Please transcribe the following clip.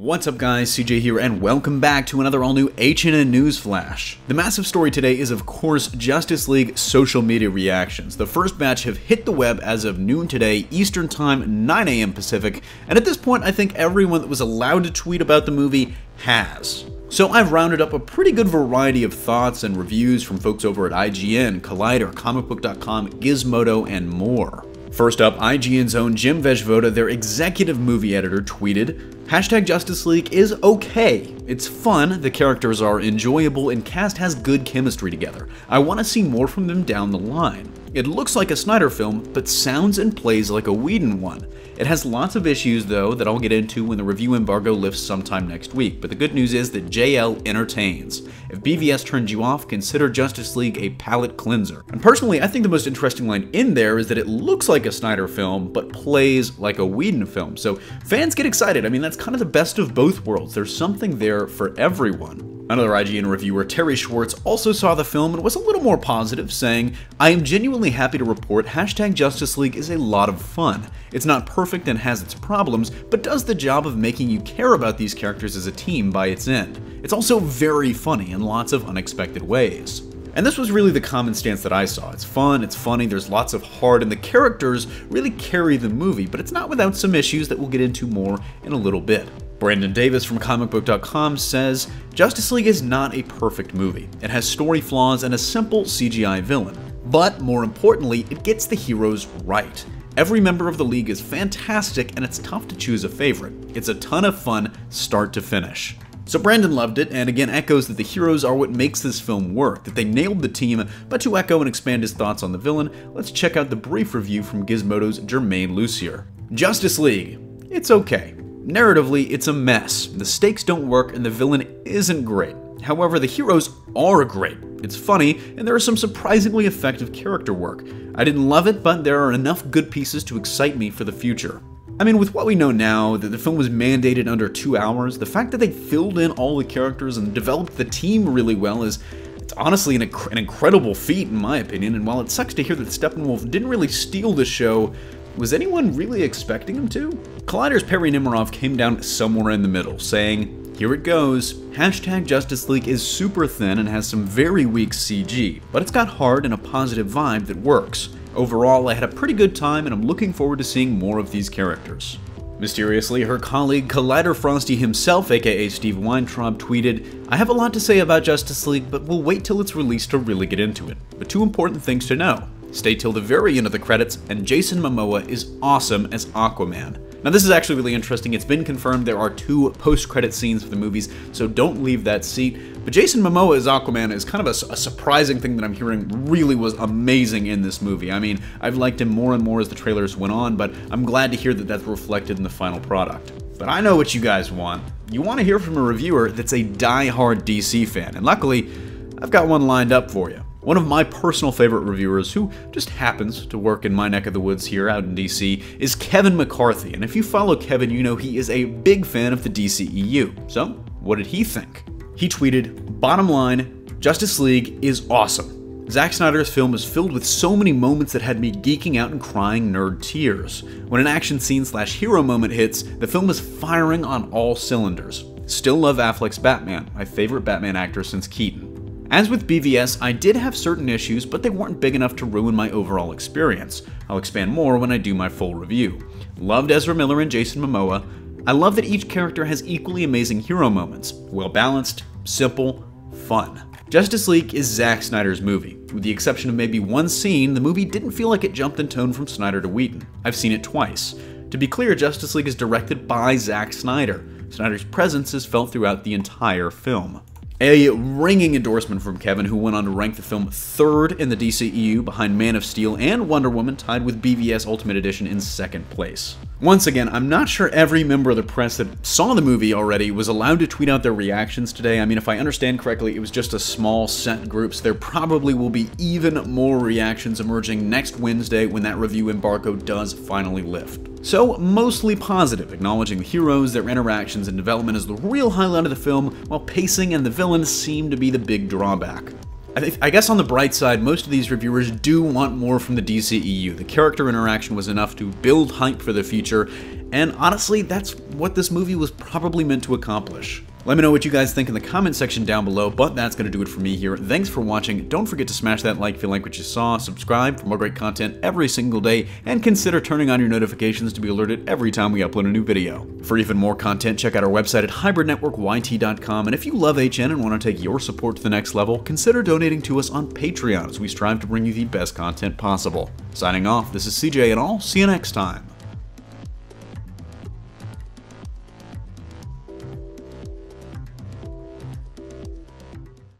What's up guys, CJ here, and welcome back to another all-new HNN News Flash. The massive story today is of course Justice League social media reactions. The first batch have hit the web as of noon today, Eastern Time, 9 AM Pacific, and at this point I think everyone that was allowed to tweet about the movie has. So I've rounded up a pretty good variety of thoughts and reviews from folks over at IGN, Collider, comicbook.com, Gizmodo, and more. First up, IGN's own Jim Vejvoda, their executive movie editor, tweeted, "Justice League is okay. It's fun, the characters are enjoyable, and cast has good chemistry together. I want to see more from them down the line. It looks like a Snyder film, but sounds and plays like a Whedon one. It has lots of issues, though, that I'll get into when the review embargo lifts sometime next week, but the good news is that JL entertains. If BVS turned you off, consider Justice League a palate cleanser." And personally, I think the most interesting line in there is that it looks like a Snyder film, but plays like a Whedon film. So fans get excited. I mean, that's kind of the best of both worlds. There's something there for everyone. Another IGN reviewer, Terry Schwartz, also saw the film and was a little more positive, saying, "I am genuinely happy to report Justice League is a lot of fun. It's not perfect and has its problems, but does the job of making you care about these characters as a team by its end. It's also very funny in lots of unexpected ways." And this was really the common stance that I saw. It's fun, it's funny, there's lots of heart, and the characters really carry the movie, but it's not without some issues that we'll get into more in a little bit. Brandon Davis from comicbook.com says, "Justice League is not a perfect movie. It has story flaws and a simple CGI villain. But more importantly, it gets the heroes right. Every member of the League is fantastic and it's tough to choose a favorite. It's a ton of fun, start to finish." So Brandon loved it, and again echoes that the heroes are what makes this film work, that they nailed the team, but to echo and expand his thoughts on the villain, let's check out the brief review from Gizmotoes' Jermaine Lucier. "Justice League. It's okay. Narratively, it's a mess. The stakes don't work and the villain isn't great. However, the heroes are great. It's funny, and there is some surprisingly effective character work. I didn't love it, but there are enough good pieces to excite me for the future." I mean, with what we know now, that the film was mandated under 2 hours, the fact that they filled in all the characters and developed the team really well it's honestly an incredible feat in my opinion, and while it sucks to hear that Steppenwolf didn't really steal the show, was anyone really expecting him to? Collider's Perry Nemiroff came down somewhere in the middle, saying, "Here it goes. Justice League is super thin and has some very weak CG, but it's got heart and a positive vibe that works. Overall, I had a pretty good time and I'm looking forward to seeing more of these characters." Mysteriously, her colleague Collider Frosty himself, aka Steve Weintraub, tweeted, "I have a lot to say about Justice League, but we'll wait till it's released to really get into it. But two important things to know. Stay till the very end of the credits, and Jason Momoa is awesome as Aquaman." Now this is actually really interesting. It's been confirmed there are 2 post-credit scenes for the movies, so don't leave that seat. But Jason Momoa as Aquaman is kind of a surprising thing that I'm hearing really was amazing in this movie. I mean, I've liked him more and more as the trailers went on, but I'm glad to hear that that's reflected in the final product. But I know what you guys want. You want to hear from a reviewer that's a die-hard DC fan, and luckily, I've got one lined up for you. One of my personal favorite reviewers, who just happens to work in my neck of the woods here out in DC, is Kevin McCarthy, and if you follow Kevin, you know he is a big fan of the DCEU. So, what did he think? He tweeted, "Bottom line, Justice League is awesome. Zack Snyder's film is filled with so many moments that had me geeking out and crying nerd tears. When an action scene/hero moment hits, the film is firing on all cylinders. Still love Affleck's Batman, my favorite Batman actor since Keaton. As with BVS, I did have certain issues, but they weren't big enough to ruin my overall experience. I'll expand more when I do my full review. Loved Ezra Miller and Jason Momoa. I love that each character has equally amazing hero moments. Well balanced, simple, fun. Justice League is Zack Snyder's movie. With the exception of maybe one scene, the movie didn't feel like it jumped in tone from Snyder to Whedon. I've seen it twice. To be clear, Justice League is directed by Zack Snyder. Snyder's presence is felt throughout the entire film." A ringing endorsement from Kevin, who went on to rank the film 3rd in the DCEU behind Man of Steel and Wonder Woman, tied with BVS Ultimate Edition in 2nd place. Once again, I'm not sure every member of the press that saw the movie already was allowed to tweet out their reactions today. I mean, if I understand correctly, it was just a small set group, so there probably will be even more reactions emerging next Wednesday when that review embargo does finally lift. So, mostly positive, acknowledging the heroes, their interactions, and development as the real highlight of the film, while pacing and the villains seem to be the big drawback. I guess on the bright side, most of these reviewers do want more from the DCEU. The character interaction was enough to build hype for the future, and honestly, that's what this movie was probably meant to accomplish. Let me know what you guys think in the comment section down below, but that's going to do it for me here. Thanks for watching. Don't forget to smash that like if you like what you saw, subscribe for more great content every single day, and consider turning on your notifications to be alerted every time we upload a new video. For even more content, check out our website at hybridnetworkyt.com, and if you love HN and want to take your support to the next level, consider donating to us on Patreon as we strive to bring you the best content possible. Signing off, this is CJ, and I'll see you next time.